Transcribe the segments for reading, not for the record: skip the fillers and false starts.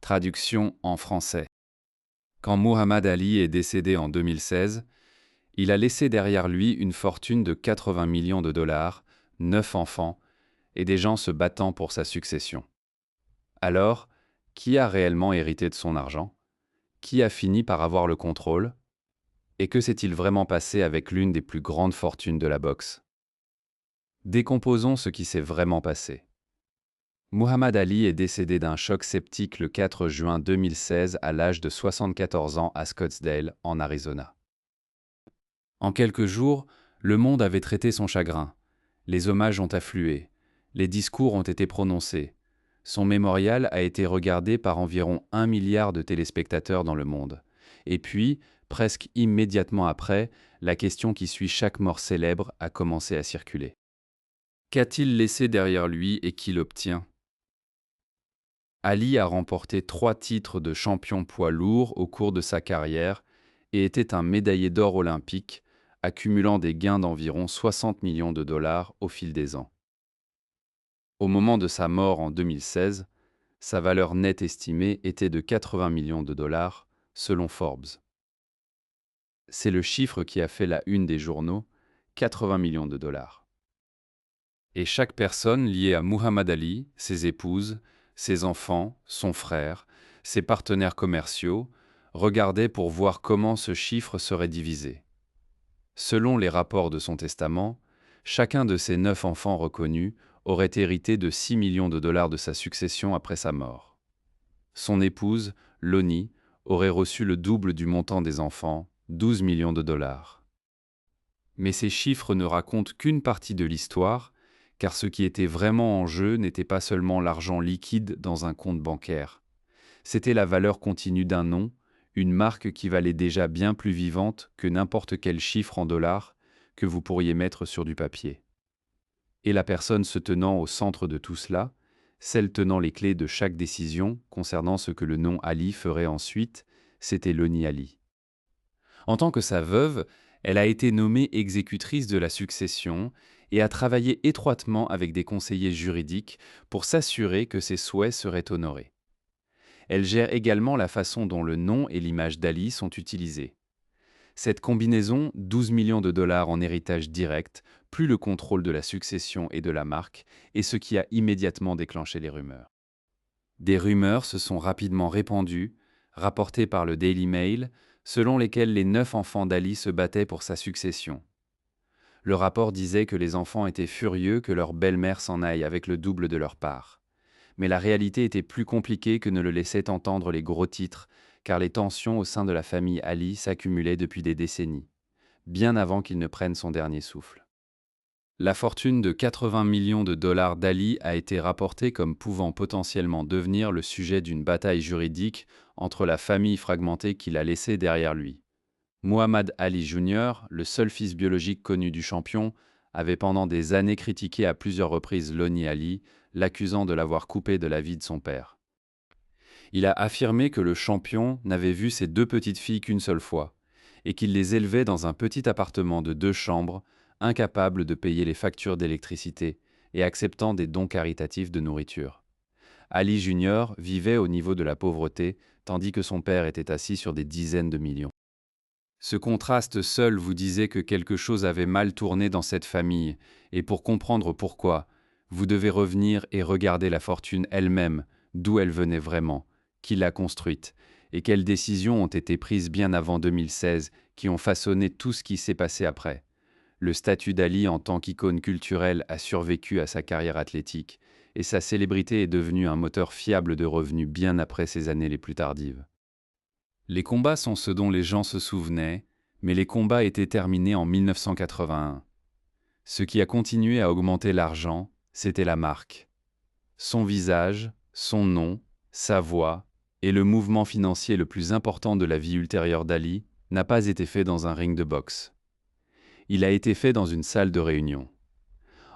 Traduction en français. Quand Muhammad Ali est décédé en 2016, il a laissé derrière lui une fortune de 80 millions de dollars, 9 enfants et des gens se battant pour sa succession. Alors, qui a réellement hérité de son argent? Qui a fini par avoir le contrôle? Et que s'est-il vraiment passé avec l'une des plus grandes fortunes de la boxe? Décomposons ce qui s'est vraiment passé. Muhammad Ali est décédé d'un choc septique le 4 juin 2016 à l'âge de 74 ans à Scottsdale, en Arizona. En quelques jours, le monde avait traité son chagrin. Les hommages ont afflué. Les discours ont été prononcés. Son mémorial a été regardé par environ 1 milliard de téléspectateurs dans le monde. Et puis, presque immédiatement après, la question qui suit chaque mort célèbre a commencé à circuler. Qu'a-t-il laissé derrière lui et qui l'obtient? Ali a remporté 3 titres de champion poids lourd au cours de sa carrière et était un médaillé d'or olympique, accumulant des gains d'environ 60 millions de dollars au fil des ans. Au moment de sa mort en 2016, sa valeur nette estimée était de 80 millions de dollars, selon Forbes. C'est le chiffre qui a fait la une des journaux, 80 millions de dollars. Et chaque personne liée à Muhammad Ali, ses épouses, ses enfants, son frère, ses partenaires commerciaux, regardait pour voir comment ce chiffre serait divisé. Selon les rapports de son testament, chacun de ses 9 enfants reconnus aurait hérité de 6 millions de dollars de sa succession après sa mort. Son épouse, Lonnie, aurait reçu le double du montant des enfants, 12 millions de dollars. Mais ces chiffres ne racontent qu'une partie de l'histoire, car ce qui était vraiment en jeu n'était pas seulement l'argent liquide dans un compte bancaire. C'était la valeur continue d'un nom, une marque qui valait déjà bien plus vivante que n'importe quel chiffre en dollars que vous pourriez mettre sur du papier. Et la personne se tenant au centre de tout cela, celle tenant les clés de chaque décision concernant ce que le nom Ali ferait ensuite, c'était Lonnie Ali. En tant que sa veuve, elle a été nommée exécutrice de la succession et a travaillé étroitement avec des conseillers juridiques pour s'assurer que ses souhaits seraient honorés. Elle gère également la façon dont le nom et l'image d'Ali sont utilisés. Cette combinaison, 12 millions de dollars en héritage direct, plus le contrôle de la succession et de la marque, est ce qui a immédiatement déclenché les rumeurs. Des rumeurs se sont rapidement répandues, rapportées par le Daily Mail, selon lesquelles les 9 enfants d'Ali se battaient pour sa succession. Le rapport disait que les enfants étaient furieux que leur belle-mère s'en aille avec le double de leur part. Mais la réalité était plus compliquée que ne le laissaient entendre les gros titres, car les tensions au sein de la famille Ali s'accumulaient depuis des décennies, bien avant qu'il ne prenne son dernier souffle. La fortune de 80 millions de dollars d'Ali a été rapportée comme pouvant potentiellement devenir le sujet d'une bataille juridique entre la famille fragmentée qu'il a laissée derrière lui. Muhammad Ali Jr., le seul fils biologique connu du champion, avait pendant des années critiqué à plusieurs reprises Lonnie Ali, l'accusant de l'avoir coupé de la vie de son père. Il a affirmé que le champion n'avait vu ses 2 petites filles qu'une seule fois, et qu'il les élevait dans un petit appartement de 2 chambres, incapable de payer les factures d'électricité et acceptant des dons caritatifs de nourriture. Ali Jr. vivait au niveau de la pauvreté, tandis que son père était assis sur des dizaines de millions. Ce contraste seul vous disait que quelque chose avait mal tourné dans cette famille, et pour comprendre pourquoi, vous devez revenir et regarder la fortune elle-même, d'où elle venait vraiment, qui l'a construite, et quelles décisions ont été prises bien avant 2016 qui ont façonné tout ce qui s'est passé après. Le statut d'Ali en tant qu'icône culturelle a survécu à sa carrière athlétique, et sa célébrité est devenue un moteur fiable de revenus bien après ses années les plus tardives. Les combats sont ce dont les gens se souvenaient, mais les combats étaient terminés en 1981. Ce qui a continué à augmenter l'argent, c'était la marque. Son visage, son nom, sa voix, et le mouvement financier le plus important de la vie ultérieure d'Ali n'a pas été fait dans un ring de boxe. Il a été fait dans une salle de réunion.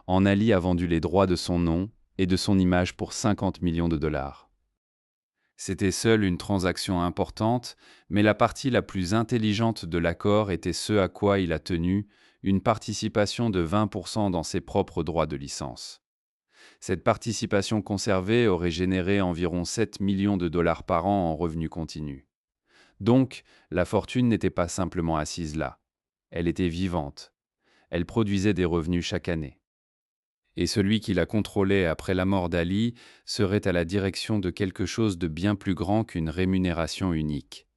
Ali a vendu les droits de son nom et de son image pour 50 millions de dollars. C'était seule une transaction importante, mais la partie la plus intelligente de l'accord était ce à quoi il a tenu, une participation de 20% dans ses propres droits de licence. Cette participation conservée aurait généré environ 7 millions de dollars par an en revenus continus. Donc, la fortune n'était pas simplement assise là. Elle était vivante. Elle produisait des revenus chaque année. Et celui qui la contrôlait après la mort d'Ali serait à la direction de quelque chose de bien plus grand qu'une rémunération unique.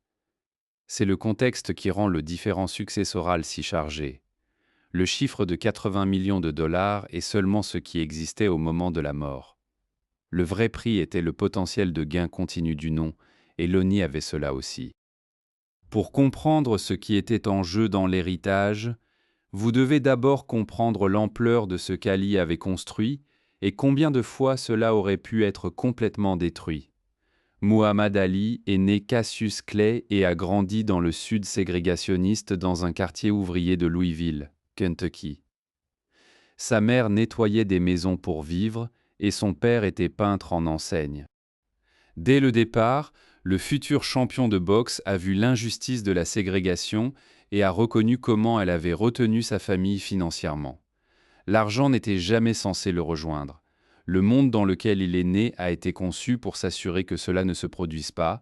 C'est le contexte qui rend le différend successoral si chargé. Le chiffre de 80 millions de dollars est seulement ce qui existait au moment de la mort. Le vrai prix était le potentiel de gain continu du nom, et Lonnie avait cela aussi. Pour comprendre ce qui était en jeu dans l'héritage, vous devez d'abord comprendre l'ampleur de ce qu'Ali avait construit et combien de fois cela aurait pu être complètement détruit. Muhammad Ali est né Cassius Clay et a grandi dans le sud ségrégationniste dans un quartier ouvrier de Louisville, Kentucky. Sa mère nettoyait des maisons pour vivre et son père était peintre en enseigne. Dès le départ, le futur champion de boxe a vu l'injustice de la ségrégation et a reconnu comment elle avait retenu sa famille financièrement. L'argent n'était jamais censé le rejoindre. Le monde dans lequel il est né a été conçu pour s'assurer que cela ne se produise pas,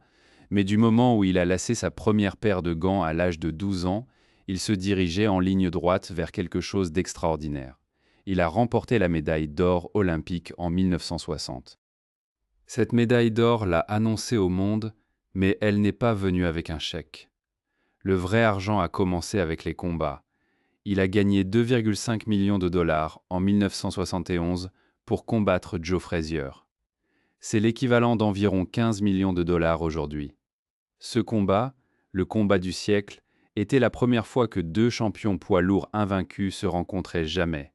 mais du moment où il a lacé sa première paire de gants à l'âge de 12 ans, il se dirigeait en ligne droite vers quelque chose d'extraordinaire. Il a remporté la médaille d'or olympique en 1960. Cette médaille d'or l'a annoncé au monde, mais elle n'est pas venue avec un chèque. Le vrai argent a commencé avec les combats. Il a gagné 2,5 millions de dollars en 1971 pour combattre Joe Frazier. C'est l'équivalent d'environ 15 millions de dollars aujourd'hui. Ce combat, le combat du siècle, était la première fois que deux champions poids lourds invaincus se rencontraient jamais.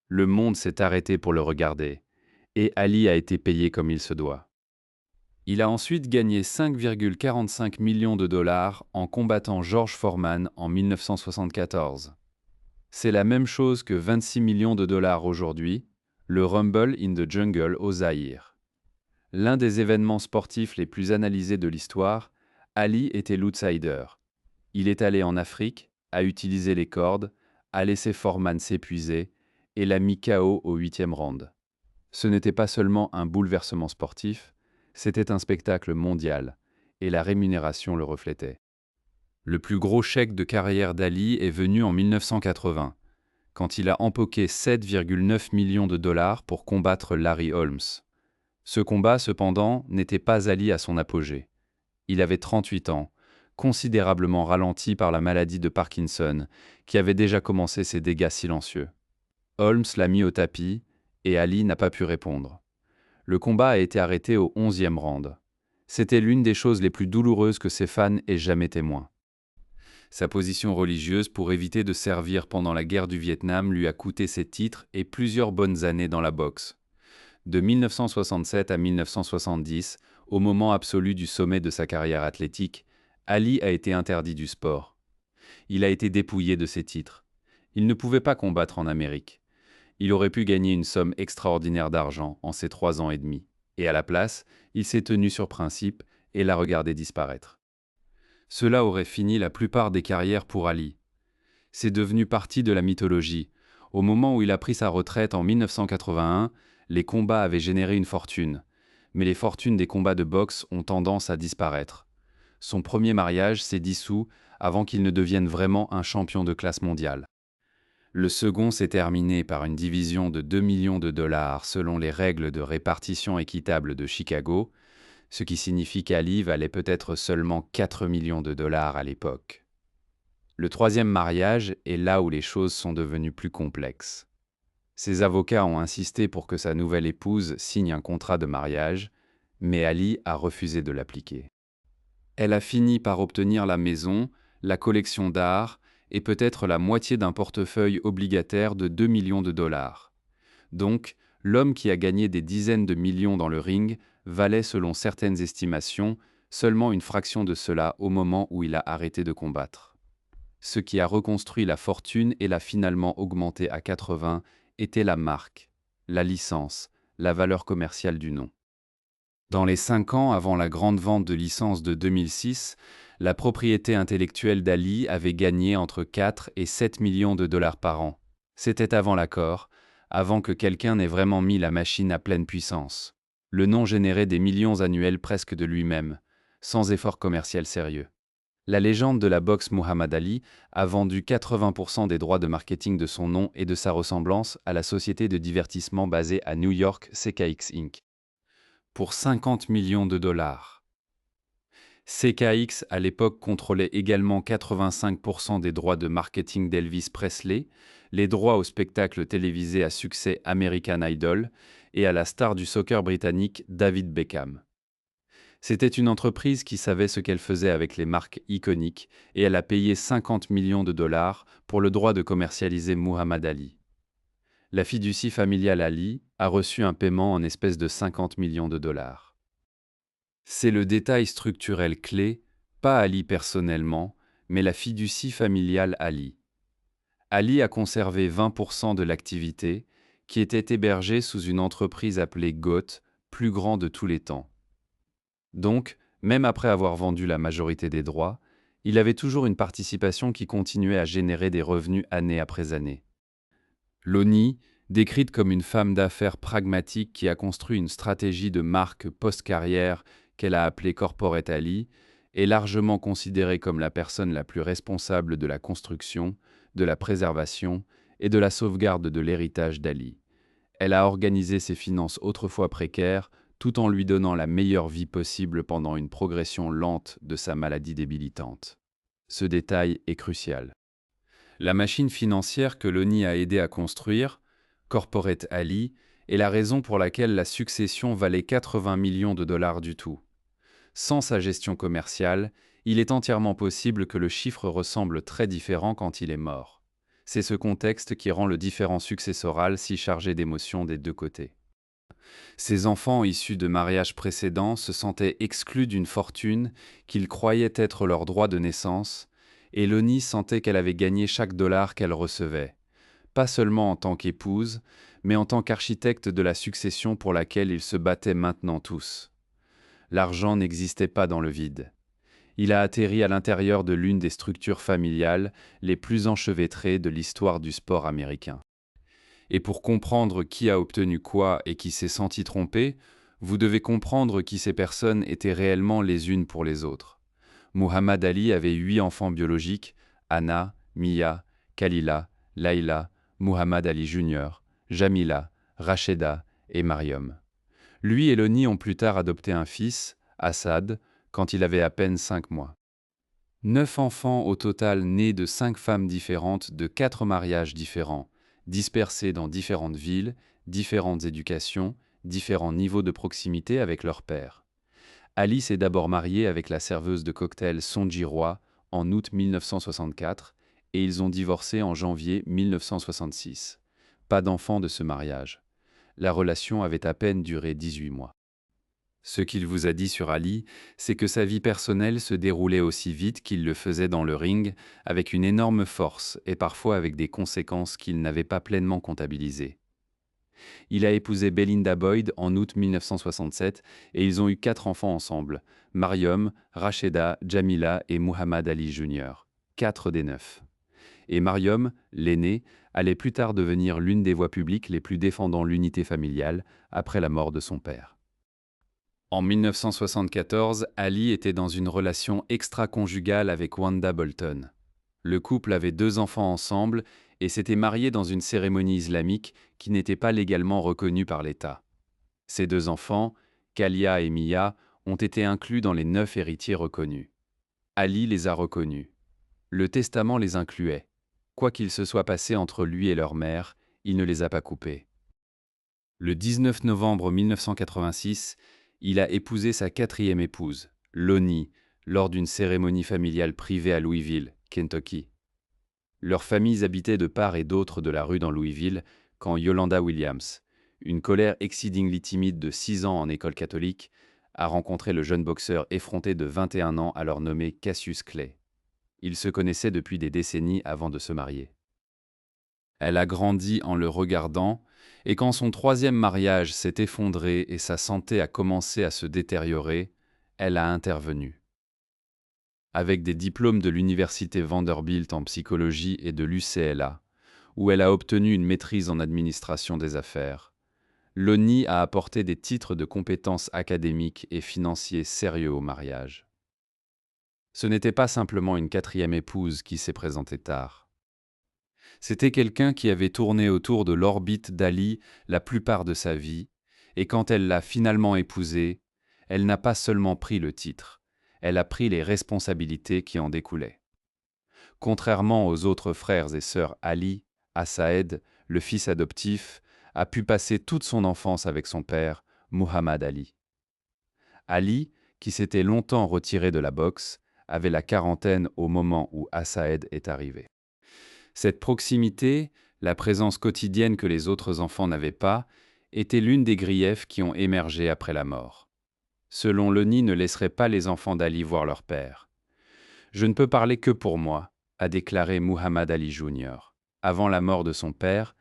Le monde s'est arrêté pour le regarder, et Ali a été payé comme il se doit. Il a ensuite gagné 5,45 millions de dollars en combattant George Foreman en 1974. C'est la même chose que 26 millions de dollars aujourd'hui, le Rumble in the Jungle au Zaïre. L'un des événements sportifs les plus analysés de l'histoire, Ali était l'outsider. Il est allé en Afrique, a utilisé les cordes, a laissé Foreman s'épuiser et l'a mis KO au 8e round. Ce n'était pas seulement un bouleversement sportif, c'était un spectacle mondial, et la rémunération le reflétait. Le plus gros chèque de carrière d'Ali est venu en 1980, quand il a empoché 7,9 millions de dollars pour combattre Larry Holmes. Ce combat, cependant, n'était pas Ali à son apogée. Il avait 38 ans, considérablement ralenti par la maladie de Parkinson, qui avait déjà commencé ses dégâts silencieux. Holmes l'a mis au tapis, et Ali n'a pas pu répondre. Le combat a été arrêté au 11e round. C'était l'une des choses les plus douloureuses que ses fans aient jamais témoins. Sa position religieuse pour éviter de servir pendant la guerre du Vietnam lui a coûté ses titres et plusieurs bonnes années dans la boxe. De 1967 à 1970, au moment absolu du sommet de sa carrière athlétique, Ali a été interdit du sport. Il a été dépouillé de ses titres. Il ne pouvait pas combattre en Amérique. Il aurait pu gagner une somme extraordinaire d'argent en ces 3 ans et demi. Et à la place, il s'est tenu sur principe et l'a regardé disparaître. Cela aurait fini la plupart des carrières pour Ali. C'est devenu partie de la mythologie. Au moment où il a pris sa retraite en 1981, les combats avaient généré une fortune. Mais les fortunes des combats de boxe ont tendance à disparaître. Son premier mariage s'est dissous avant qu'il ne devienne vraiment un champion de classe mondiale. Le second s'est terminé par une division de 2 millions de dollars selon les règles de répartition équitable de Chicago, ce qui signifie qu'Ali valait peut-être seulement 4 millions de dollars à l'époque. Le troisième mariage est là où les choses sont devenues plus complexes. Ses avocats ont insisté pour que sa nouvelle épouse signe un contrat de mariage, mais Ali a refusé de l'appliquer. Elle a fini par obtenir la maison, la collection d'art et peut-être la moitié d'un portefeuille obligataire de 2 millions de dollars. Donc, l'homme qui a gagné des dizaines de millions dans le ring valait, selon certaines estimations, seulement une fraction de cela au moment où il a arrêté de combattre. Ce qui a reconstruit la fortune et l'a finalement augmenté à 80 était la marque, la licence, la valeur commerciale du nom. Dans les 5 ans avant la grande vente de licence de 2006, la propriété intellectuelle d'Ali avait gagné entre 4 et 7 millions de dollars par an. C'était avant l'accord, avant que quelqu'un n'ait vraiment mis la machine à pleine puissance. Le nom générait des millions annuels presque de lui-même, sans effort commercial sérieux. La légende de la boxe Muhammad Ali a vendu 80% des droits de marketing de son nom et de sa ressemblance à la société de divertissement basée à New York CKX Inc. pour 50 millions de dollars. CKX à l'époque contrôlait également 85% des droits de marketing d'Elvis Presley, les droits au spectacle télévisé à succès American Idol et à la star du soccer britannique David Beckham. C'était une entreprise qui savait ce qu'elle faisait avec les marques iconiques et elle a payé 50 millions de dollars pour le droit de commercialiser Muhammad Ali. La fiducie familiale Ali a reçu un paiement en espèces de 50 millions de dollars. C'est le détail structurel clé, pas Ali personnellement, mais la fiducie familiale Ali. Ali a conservé 20% de l'activité, qui était hébergée sous une entreprise appelée GOAT, plus grand de tous les temps. Donc, même après avoir vendu la majorité des droits, il avait toujours une participation qui continuait à générer des revenus année après année. Lonnie, décrite comme une femme d'affaires pragmatique qui a construit une stratégie de marque post-carrière qu'elle a appelée Corporate Ali, est largement considérée comme la personne la plus responsable de la construction, de la préservation et de la sauvegarde de l'héritage d'Ali. Elle a organisé ses finances autrefois précaires tout en lui donnant la meilleure vie possible pendant une progression lente de sa maladie débilitante. Ce détail est crucial. La machine financière que Lonnie a aidé à construire, Corporate Ali, est la raison pour laquelle la succession valait 80 millions de dollars du tout. Sans sa gestion commerciale, il est entièrement possible que le chiffre ressemble très différent quand il est mort. C'est ce contexte qui rend le différend successoral si chargé d'émotions des deux côtés. Ses enfants issus de mariages précédents se sentaient exclus d'une fortune qu'ils croyaient être leur droit de naissance, et Lonnie sentait qu'elle avait gagné chaque dollar qu'elle recevait, pas seulement en tant qu'épouse, mais en tant qu'architecte de la succession pour laquelle ils se battaient maintenant tous. L'argent n'existait pas dans le vide. Il a atterri à l'intérieur de l'une des structures familiales les plus enchevêtrées de l'histoire du sport américain. Et pour comprendre qui a obtenu quoi et qui s'est senti trompé, vous devez comprendre qui ces personnes étaient réellement les unes pour les autres. Muhammad Ali avait 8 enfants biologiques, Anna, Mia, Khalila, Laila, Muhammad Ali Jr., Jamila, Racheda et Mariam. Lui et Lonnie ont plus tard adopté un fils, Assad, quand il avait à peine 5 mois. 9 enfants au total nés de 5 femmes différentes de 4 mariages différents, dispersés dans différentes villes, différentes éducations, différents niveaux de proximité avec leur père. Ali s'est d'abord marié avec la serveuse de cocktail Sonji Roy en août 1964 et ils ont divorcé en janvier 1966. Pas d'enfant de ce mariage. La relation avait à peine duré 18 mois. Ce qu'il vous a dit sur Ali, c'est que sa vie personnelle se déroulait aussi vite qu'il le faisait dans le ring, avec une énorme force et parfois avec des conséquences qu'il n'avait pas pleinement comptabilisées. Il a épousé Belinda Boyd en août 1967 et ils ont eu 4 enfants ensemble, Mariam, Racheda, Jamila et Muhammad Ali Jr., 4 des 9. Et Mariam, l'aînée, allait plus tard devenir l'une des voix publiques les plus défendant l'unité familiale après la mort de son père. En 1974, Ali était dans une relation extra-conjugale avec Wanda Bolton. Le couple avait 2 enfants ensemble et s'était marié dans une cérémonie islamique qui n'était pas légalement reconnue par l'État. Ces 2 enfants, Kalia et Mia, ont été inclus dans les 9 héritiers reconnus. Ali les a reconnus. Le testament les incluait. Quoi qu'il se soit passé entre lui et leur mère, il ne les a pas coupés. Le 19 novembre 1986, il a épousé sa 4e épouse, Lonnie, lors d'une cérémonie familiale privée à Louisville, Kentucky. Leurs familles habitaient de part et d'autre de la rue dans Louisville quand Yolanda Williams, une colère exceedingly timide de 6 ans en école catholique, a rencontré le jeune boxeur effronté de 21 ans alors nommé Cassius Clay. Ils se connaissaient depuis des décennies avant de se marier. Elle a grandi en le regardant, et quand son 3e mariage s'est effondré et sa santé a commencé à se détériorer, elle a intervenu. Avec des diplômes de l'université Vanderbilt en psychologie et de l'UCLA, où elle a obtenu une maîtrise en administration des affaires. Loni a apporté des titres de compétences académiques et financiers sérieux au mariage. Ce n'était pas simplement une quatrième épouse qui s'est présentée tard. C'était quelqu'un qui avait tourné autour de l'orbite d'Ali la plupart de sa vie, et quand elle l'a finalement épousé, elle n'a pas seulement pris le titre, elle a pris les responsabilités qui en découlaient. Contrairement aux autres frères et sœurs Ali, Assaed, le fils adoptif, a pu passer toute son enfance avec son père, Muhammad Ali. Ali, qui s'était longtemps retiré de la boxe, avait la quarantaine au moment où Assaed est arrivé. Cette proximité, la présence quotidienne que les autres enfants n'avaient pas, était l'une des griefs qui ont émergé après la mort. Selon Loni ne laisserait pas les enfants d'Ali voir leur père. Je ne peux parler que pour moi, a déclaré Muhammad Ali Jr. avant la mort de son père,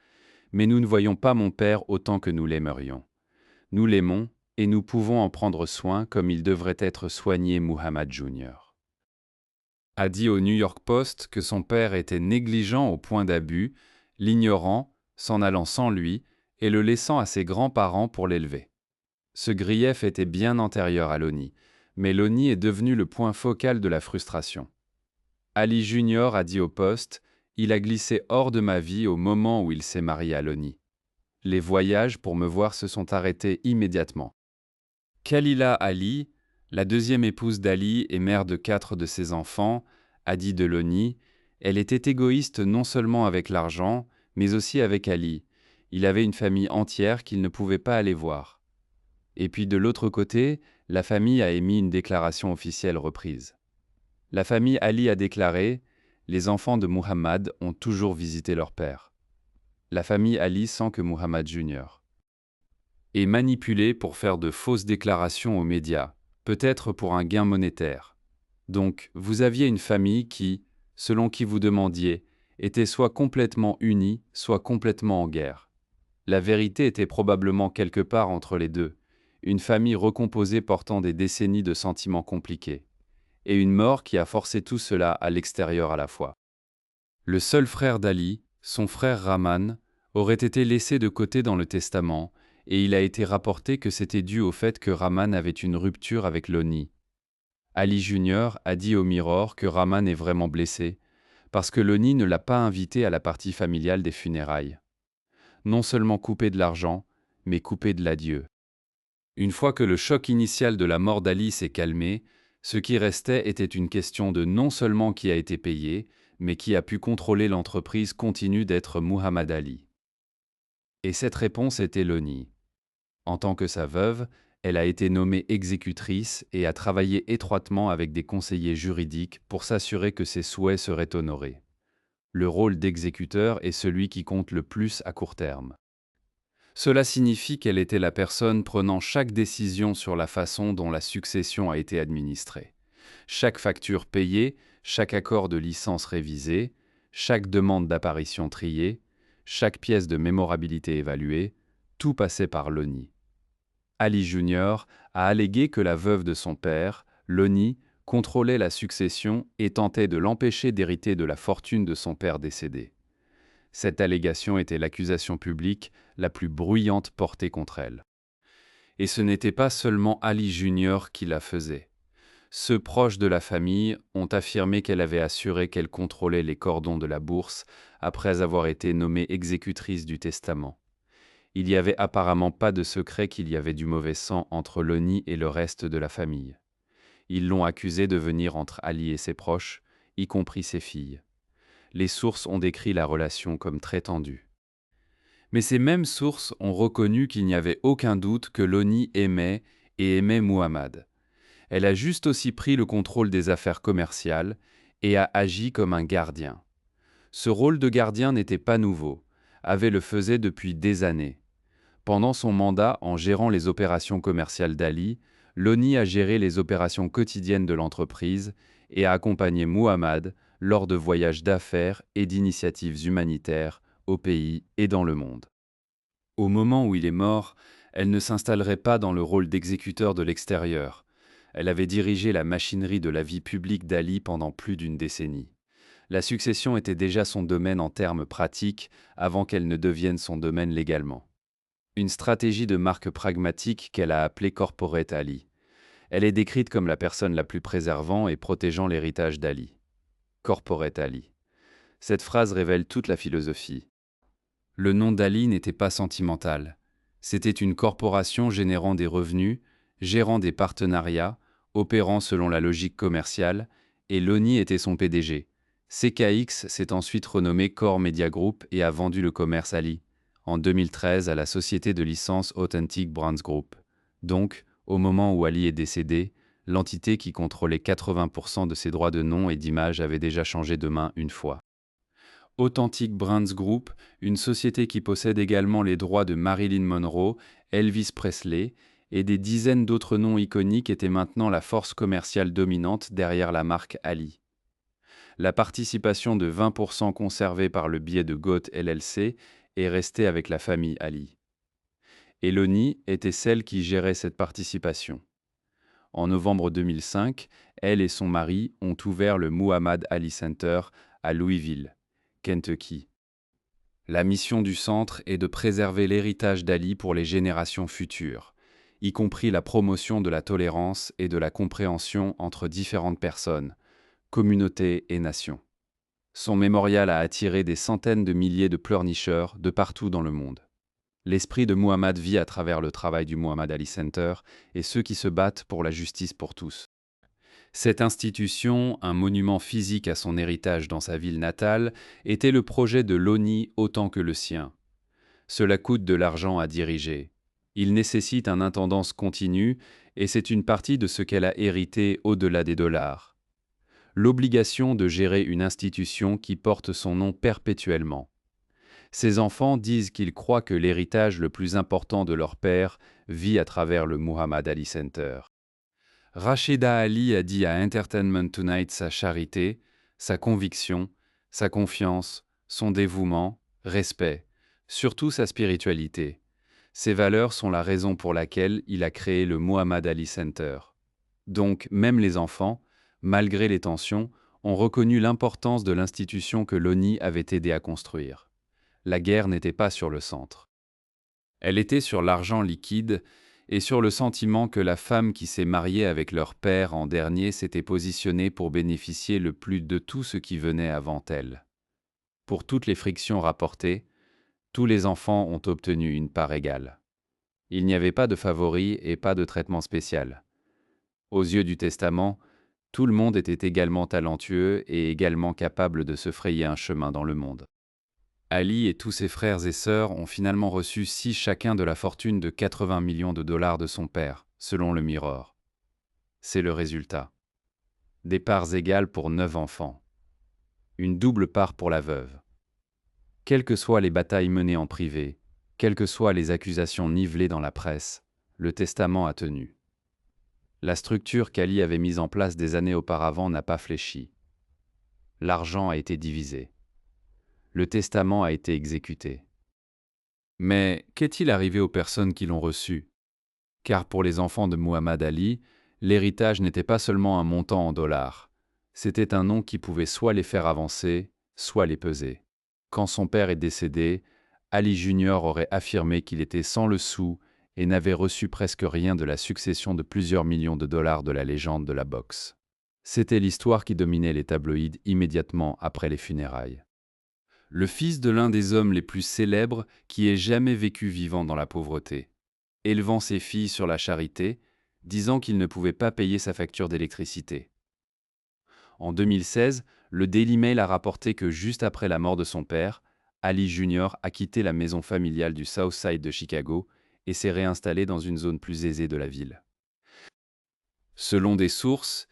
mais nous ne voyons pas mon père autant que nous l'aimerions. Nous l'aimons et nous pouvons en prendre soin comme il devrait être soigné Muhammad Jr. A dit au New York Post que son père était négligent au point d'abus, l'ignorant, s'en allant sans lui et le laissant à ses grands-parents pour l'élever. Ce grief était bien antérieur à Loni, mais Loni est devenu le point focal de la frustration. Ali Junior a dit au Post « Il a glissé hors de ma vie au moment où il s'est marié à Loni. Les voyages pour me voir se sont arrêtés immédiatement. » Khalila Ali, la deuxième épouse d'Ali et mère de 4 de ses enfants, a dit de Loni « Elle était égoïste non seulement avec l'argent, mais aussi avec Ali. Il avait une famille entière qu'il ne pouvait pas aller voir. » Et puis de l'autre côté, la famille a émis une déclaration officielle reprise. La famille Ali a déclaré « Les enfants de Muhammad ont toujours visité leur père. » La famille Ali sent que Muhammad Jr. est manipulé pour faire de fausses déclarations aux médias, peut-être pour un gain monétaire. Donc, vous aviez une famille qui, selon qui vous demandiez, était soit complètement unie, soit complètement en guerre. La vérité était probablement quelque part entre les deux, une famille recomposée portant des décennies de sentiments compliqués, et une mort qui a forcé tout cela à l'extérieur à la fois. Le seul frère d'Ali, son frère Rahman, aurait été laissé de côté dans le testament, et il a été rapporté que c'était dû au fait que Rahman avait une rupture avec Loni. Ali Jr. a dit au Mirror que Rahman est vraiment blessé, parce que Loni ne l'a pas invité à la partie familiale des funérailles. Non seulement coupé de l'argent, mais coupé de l'adieu. Une fois que le choc initial de la mort d'Ali s'est calmé, ce qui restait était une question de non seulement qui a été payé, mais qui a pu contrôler l'entreprise continue d'être Muhammad Ali. Et cette réponse était Loni. En tant que sa veuve, elle a été nommée exécutrice et a travaillé étroitement avec des conseillers juridiques pour s'assurer que ses souhaits seraient honorés. Le rôle d'exécuteur est celui qui compte le plus à court terme. Cela signifie qu'elle était la personne prenant chaque décision sur la façon dont la succession a été administrée. Chaque facture payée, chaque accord de licence révisé, chaque demande d'apparition triée, chaque pièce de mémorabilité évaluée, tout passait par Loni. Ali Jr. a allégué que la veuve de son père, Loni, contrôlait la succession et tentait de l'empêcher d'hériter de la fortune de son père décédé. Cette allégation était l'accusation publique la plus bruyante portée contre elle. Et ce n'était pas seulement Ali Jr. qui la faisait. Ceux proches de la famille ont affirmé qu'elle avait assuré qu'elle contrôlait les cordons de la bourse après avoir été nommée exécutrice du testament. Il n'y avait apparemment pas de secret qu'il y avait du mauvais sang entre Loni et le reste de la famille. Ils l'ont accusée de venir entre Ali et ses proches, y compris ses filles. Les sources ont décrit la relation comme très tendue. Mais ces mêmes sources ont reconnu qu'il n'y avait aucun doute que Loni aimait et aimait Muhammad. Elle a juste aussi pris le contrôle des affaires commerciales et a agi comme un gardien. Ce rôle de gardien n'était pas nouveau, avait le faisait depuis des années. Pendant son mandat en gérant les opérations commerciales d'Ali, Loni a géré les opérations quotidiennes de l'entreprise et a accompagné Muhammad lors de voyages d'affaires et d'initiatives humanitaires au pays et dans le monde. Au moment où il est mort, elle ne s'installerait pas dans le rôle d'exécuteur de l'extérieur. Elle avait dirigé la machinerie de la vie publique d'Ali pendant plus d'une décennie. La succession était déjà son domaine en termes pratiques avant qu'elle ne devienne son domaine légalement. Une stratégie de marque pragmatique qu'elle a appelée Corporate Ali. Elle est décrite comme la personne la plus préservant et protégeant l'héritage d'Ali. Corporate Ali. Cette phrase révèle toute la philosophie. Le nom d'Ali n'était pas sentimental. C'était une corporation générant des revenus, gérant des partenariats, opérant selon la logique commerciale, et Loni était son PDG. CKX s'est ensuite renommé Core Media Group et a vendu le commerce Ali, en 2013 à la société de licence Authentic Brands Group. Donc, au moment où Ali est décédé, l'entité qui contrôlait 80% de ses droits de nom et d'image avait déjà changé de main une fois. Authentic Brands Group, une société qui possède également les droits de Marilyn Monroe, Elvis Presley et des dizaines d'autres noms iconiques, était maintenant la force commerciale dominante derrière la marque Ali. La participation de 20% conservée par le biais de GOAT LLC est restée avec la famille Ali. Eloni était celle qui gérait cette participation. En novembre 2005, elle et son mari ont ouvert le Muhammad Ali Center à Louisville, Kentucky. La mission du centre est de préserver l'héritage d'Ali pour les générations futures, y compris la promotion de la tolérance et de la compréhension entre différentes personnes, communautés et nations. Son mémorial a attiré des centaines de milliers de pleurnicheurs de partout dans le monde. L'esprit de Muhammad vit à travers le travail du Muhammad Ali Center et ceux qui se battent pour la justice pour tous. Cette institution, un monument physique à son héritage dans sa ville natale, était le projet de Loni autant que le sien. Cela coûte de l'argent à diriger. Il nécessite une intendance continue et c'est une partie de ce qu'elle a hérité au-delà des dollars. L'obligation de gérer une institution qui porte son nom perpétuellement. Ses enfants disent qu'ils croient que l'héritage le plus important de leur père vit à travers le Muhammad Ali Center. Rashida Ali a dit à Entertainment Tonight sa charité, sa conviction, sa confiance, son dévouement, respect, surtout sa spiritualité. Ces valeurs sont la raison pour laquelle il a créé le Muhammad Ali Center. Donc, même les enfants, malgré les tensions, ont reconnu l'importance de l'institution que Loni avait aidé à construire. La guerre n'était pas sur le centre. Elle était sur l'argent liquide et sur le sentiment que la femme qui s'est mariée avec leur père en dernier s'était positionnée pour bénéficier le plus de tout ce qui venait avant elle. Pour toutes les frictions rapportées, tous les enfants ont obtenu une part égale. Il n'y avait pas de favoris et pas de traitement spécial. Aux yeux du testament, tout le monde était également talentueux et également capable de se frayer un chemin dans le monde. Ali et tous ses frères et sœurs ont finalement reçu 6 chacun de la fortune de 80 millions de dollars de son père, selon le Mirror. C'est le résultat. Des parts égales pour 9 enfants. Une double part pour la veuve. Quelles que soient les batailles menées en privé, quelles que soient les accusations nivelées dans la presse, le testament a tenu. La structure qu'Ali avait mise en place des années auparavant n'a pas fléchi. L'argent a été divisé. Le testament a été exécuté. Mais qu'est-il arrivé aux personnes qui l'ont reçu? Car pour les enfants de Muhammad Ali, l'héritage n'était pas seulement un montant en dollars. C'était un nom qui pouvait soit les faire avancer, soit les peser. Quand son père est décédé, Ali Junior aurait affirmé qu'il était sans le sou et n'avait reçu presque rien de la succession de plusieurs millions de dollars de la légende de la boxe. C'était l'histoire qui dominait les tabloïds immédiatement après les funérailles. Le fils de l'un des hommes les plus célèbres qui ait jamais vécu vivant dans la pauvreté, élevant ses filles sur la charité, disant qu'il ne pouvait pas payer sa facture d'électricité. En 2016, le Daily Mail a rapporté que juste après la mort de son père, Ali Jr. a quitté la maison familiale du South Side de Chicago et s'est réinstallé dans une zone plus aisée de la ville. Selon des sources,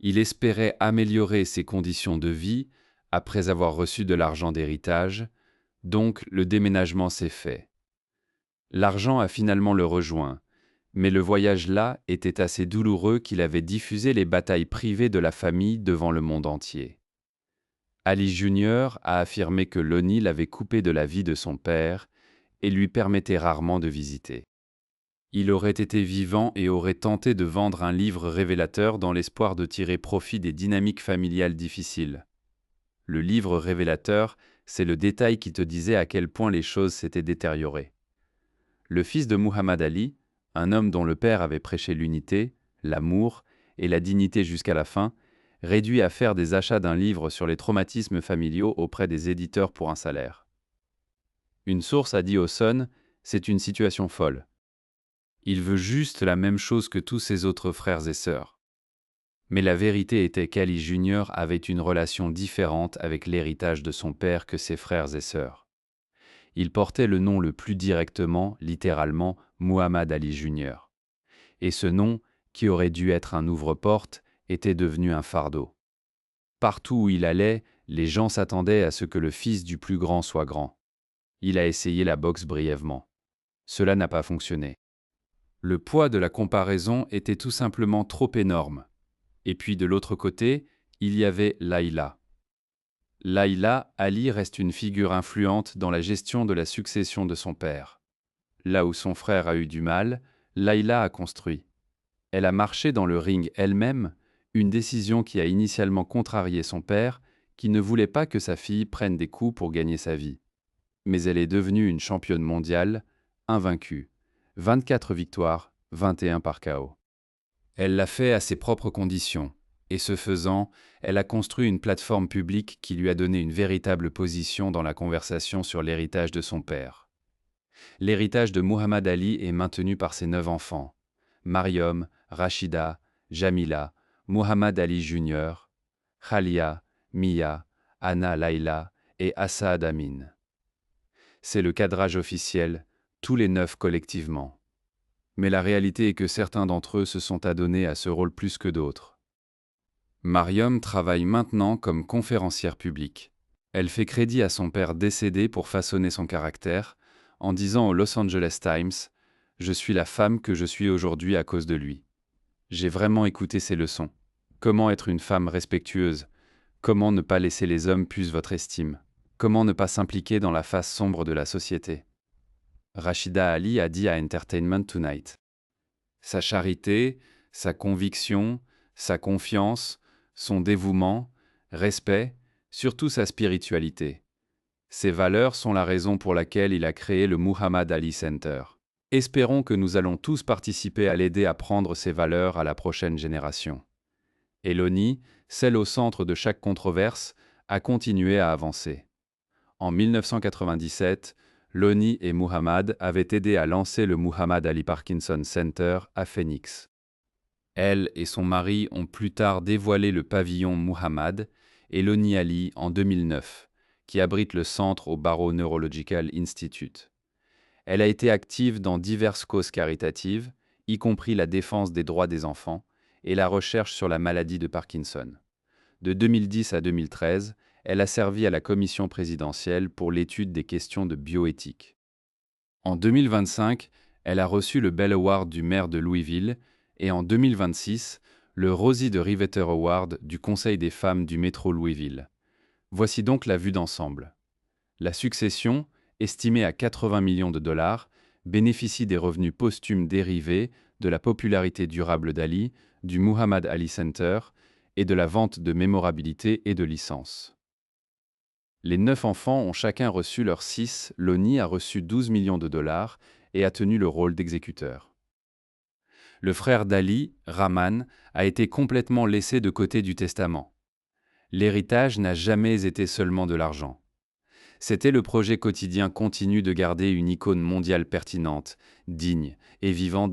il espérait améliorer ses conditions de vie après avoir reçu de l'argent d'héritage, donc le déménagement s'est fait. L'argent a finalement le rejoint, mais le voyage là était assez douloureux qu'il avait diffusé les batailles privées de la famille devant le monde entier. Ali Jr. a affirmé que Loni l'avait coupé de la vie de son père et lui permettait rarement de visiter. Il aurait été vivant et aurait tenté de vendre un livre révélateur dans l'espoir de tirer profit des dynamiques familiales difficiles. Le livre révélateur, c'est le détail qui te disait à quel point les choses s'étaient détériorées. Le fils de Muhammad Ali, un homme dont le père avait prêché l'unité, l'amour et la dignité jusqu'à la fin, réduit à faire des achats d'un livre sur les traumatismes familiaux auprès des éditeurs pour un salaire. Une source a dit au Sun, c'est une situation folle. Il veut juste la même chose que tous ses autres frères et sœurs. Mais la vérité était qu'Ali Jr. avait une relation différente avec l'héritage de son père que ses frères et sœurs. Il portait le nom le plus directement, littéralement, Muhammad Ali Jr. Et ce nom, qui aurait dû être un ouvre-porte, était devenu un fardeau. Partout où il allait, les gens s'attendaient à ce que le fils du plus grand soit grand. Il a essayé la boxe brièvement. Cela n'a pas fonctionné. Le poids de la comparaison était tout simplement trop énorme. Et puis de l'autre côté, il y avait Layla. Layla, Ali reste une figure influente dans la gestion de la succession de son père. Là où son frère a eu du mal, Layla a construit. Elle a marché dans le ring elle-même, une décision qui a initialement contrarié son père, qui ne voulait pas que sa fille prenne des coups pour gagner sa vie. Mais elle est devenue une championne mondiale, invaincue. 24 victoires, 21 par KO. Elle l'a fait à ses propres conditions, et ce faisant, elle a construit une plateforme publique qui lui a donné une véritable position dans la conversation sur l'héritage de son père. L'héritage de Muhammad Ali est maintenu par ses 9 enfants, Mariam, Rachida, Jamila, Muhammad Ali Jr., Khalia, Mia, Anna Layla et Assaad Amin. C'est le cadrage officiel, tous les 9 collectivement. Mais la réalité est que certains d'entre eux se sont adonnés à ce rôle plus que d'autres. Mariam travaille maintenant comme conférencière publique. Elle fait crédit à son père décédé pour façonner son caractère, en disant au Los Angeles Times « Je suis la femme que je suis aujourd'hui à cause de lui. J'ai vraiment écouté ses leçons. Comment être une femme respectueuse? Comment ne pas laisser les hommes puiser votre estime? Comment ne pas s'impliquer dans la face sombre de la société ?» Rachida Ali a dit à Entertainment Tonight. Sa charité, sa conviction, sa confiance, son dévouement, respect, surtout sa spiritualité. Ces valeurs sont la raison pour laquelle il a créé le Muhammad Ali Center. Espérons que nous allons tous participer à l'aider à prendre ces valeurs à la prochaine génération. Et Loni, celle au centre de chaque controverse, a continué à avancer. En 1997, Loni et Muhammad avaient aidé à lancer le Muhammad Ali Parkinson Center à Phoenix. Elle et son mari ont plus tard dévoilé le pavillon Muhammad et Loni Ali en 2009, qui abrite le centre au Barrow Neurological Institute. Elle a été active dans diverses causes caritatives, y compris la défense des droits des enfants et la recherche sur la maladie de Parkinson. De 2010 à 2013, elle a servi à la commission présidentielle pour l'étude des questions de bioéthique. En 2025, elle a reçu le Bell Award du maire de Louisville et en 2026, le Rosie de Riveter Award du Conseil des femmes du métro Louisville. Voici donc la vue d'ensemble. La succession, estimée à 80 millions de dollars, bénéficie des revenus posthumes dérivés de la popularité durable d'Ali, du Muhammad Ali Center et de la vente de mémorabilité et de licences. Les 9 enfants ont chacun reçu leurs 6, Loni a reçu 12 millions de dollars et a tenu le rôle d'exécuteur. Le frère d'Ali, Rahman, a été complètement laissé de côté du testament. L'héritage n'a jamais été seulement de l'argent. C'était le projet quotidien continu de garder une icône mondiale pertinente, digne et vivante